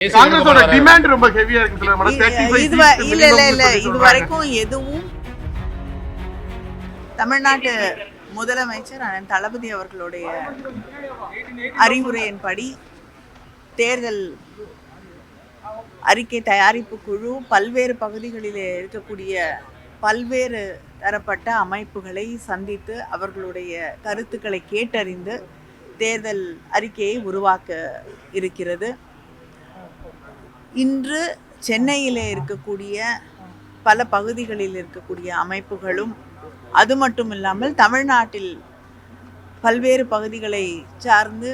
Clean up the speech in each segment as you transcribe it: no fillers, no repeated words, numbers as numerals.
காங்கிரஸோட டிமாண்ட் ரொம்ப ஹெவியா இருக்கு. இது வரைக்கும் எதுவும் தமிழ்நாட்டு முதலமைச்சர் அண்ணன் தளபதி அவர்களுடைய அறிவுரையின்படி தேர்தல் அறிக்கை தயாரிப்பு குழு பல்வேறு பகுதிகளில் இருக்கக்கூடிய பல்வேறு தரப்பட்ட அமைப்புகளை சந்தித்து அவர்களுடைய கருத்துக்களை கேட்டறிந்து தேர்தல் அறிக்கையை உருவாக்க இருக்கிறது. இன்று சென்னையில் இருக்கக்கூடிய பல பகுதிகளில் இருக்கக்கூடிய அமைப்புகளும் அது மட்டும் இல்லாமல் தமிழ்நாட்டில் பல்வேறு பகுதிகளை சார்ந்து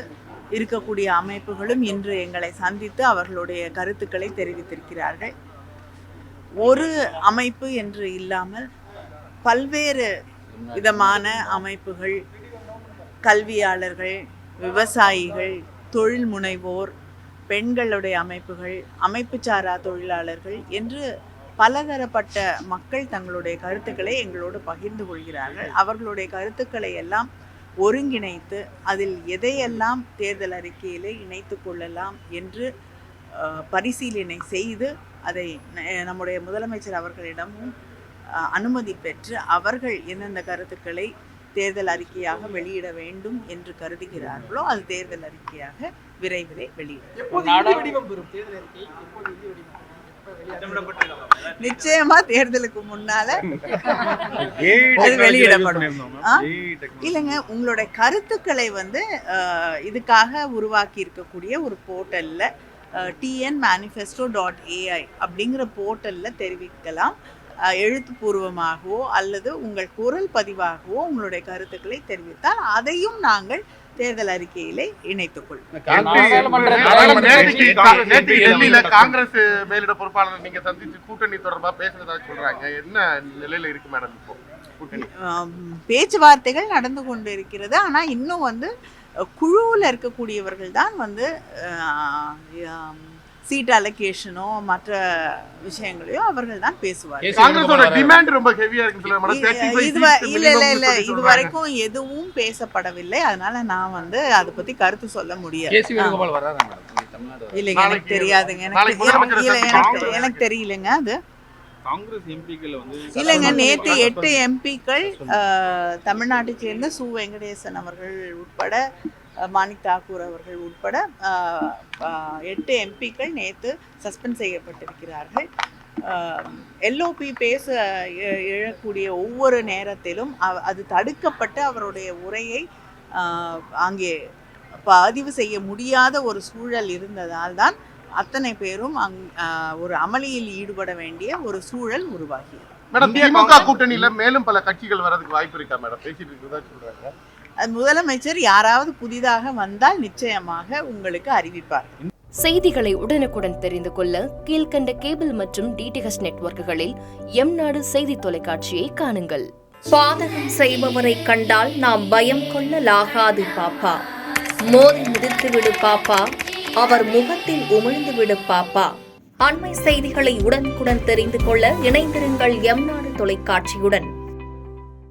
இருக்கக்கூடிய அமைப்புகளும் இன்று எங்களை சந்தித்து அவர்களுடைய கருத்துக்களை தெரிவித்திருக்கிறார்கள். ஒரு அமைப்பு என்று இல்லாமல் பல்வேறு விதமான அமைப்புகள், கல்வியாளர்கள், விவசாயிகள், தொழில் முனைவோர், பெண்களுடைய அமைப்புகள், அமைப்பு சாரா தொழிலாளர்கள் என்று பலதரப்பட்ட மக்கள் தங்களுடைய கருத்துக்களை எங்களோடு பகிர்ந்து கொள்கிறார்கள். அவர்களுடைய கருத்துக்களை எல்லாம் ஒருங்கிணைத்து அதில் எதையெல்லாம் தேர்தல் அறிக்கையிலே இணைத்து கொள்ளலாம் என்று பரிசீலனை செய்து அதை நம்முடைய முதலமைச்சர் அவர்களிடமும் அனுமதி பெற்று அவர்கள் எந்தெந்த கருத்துக்களை தேர்தல் அறிக்கையாக வெளியிட வேண்டும் என்று கருதுகிறார்களோ அது தேர்தல் அறிக்கையாக விரைவிலே வெளியிடும். நிச்சயமா தேர்தலுக்கு முன்னால அது வெளியிடப்படும். இல்லைங்க, உங்களுடைய கருத்துக்களை இதுக்காக உருவாக்கி இருக்கக்கூடிய ஒரு போர்ட்டல்ல tnmanifesto.ai அப்படிங்கிற போர்ட்டல்ல தெரிவிக்கலாம். எழுத்துப்பூர்வமாகவோ அல்லது உங்கள் குரல் பதிவாகவோ உங்களுடைய கருத்துக்களை தெரிவித்தால் அதையும் நாங்கள் தேர்தல் அறிக்கையிலே இணைத்துக் கொள்வோம். காங்கிரஸ் மேலிட பொறுப்பாளர் நீங்க சந்திச்சு கூட்டணி தொடர்பா பேசுறதா சொல்றாங்க. என்ன நிலையில இருக்கு மேடம் இப்போ கூட்டணி? பேச்சுவார்த்தைகள் நடந்து கொண்டு இருக்கிறது. ஆனா இன்னும் குழுவில் இருக்கக்கூடியவர்கள் தான் சீட் அலோகேஷனோ மற்ற விஷயங்களையோ அவர்கள் தான் பேசுவார்கள். காங்கிரஸோட டிமாண்ட் ரொம்ப ஹெவியா இருக்கு. இது வரைக்கும் எதுவும் பேசப்படவில்லை. அதனால நான் அதை பத்தி கருத்து சொல்ல முடியாது. இல்லைங்க, எனக்கு தெரியாதுங்க. எனக்கு தெரியலங்க. அது காங்கிரஸ் எம்பிக்கள் இல்லைங்க, நேற்று 8 எம்பிக்கள் தமிழ்நாட்டை சேர்ந்த சு வெங்கடேசன் அவர்கள் உட்பட மாணிக் தாக்கூர் அவர்கள் உட்பட 8 எம்பிக்கள் நேற்று சஸ்பெண்ட் செய்யப்பட்டிருக்கிறார்கள். எல்ஓபி பேச எழக்கூடிய ஒவ்வொரு நேரத்திலும் அது தடுக்கப்பட்டு அவருடைய உரையை அங்கே பதிவு செய்ய முடியாத ஒரு சூழல் இருந்ததால் தான் அத்தனை பேரும் ஒரு அமளியில் ஈடுபட வேண்டிய ஒரு சூழல் உருவாகியது. மேடம், திமுக கூட்டணியில மேலும் பல கட்சிகள் வரதுக்கு வாய்ப்பு இருக்கா மேடம்? பேசிட்டு இருக்கிறதா சொல்றாங்க. முதலமைச்சர் யாராவது புதிதாக வந்தால் நிச்சயமாக உங்களுக்கு அறிவிப்பார். செய்திகளை உடனுக்குடன் தெரிந்து கொள்ள கீழ்கண்ட கேபிள் மற்றும் டிடிஹெச் நெட்வொர்க்குகளில் எம்நாடு செய்தி தொலைக்காட்சியை காணுங்கள். பாதகம் செய்பவரை கண்டால் நாம் பயம் கொள்ளலாகாது பாப்பா. மோதி மிதித்து விடு பாப்பா, அவர் முகத்தில் உமிழ்ந்து விடு பாப்பா. அண்மை செய்திகளை உடனுக்குடன் தெரிந்து கொள்ள இணைந்திருங்கள் எம்நாடு தொலைக்காட்சியுடன்.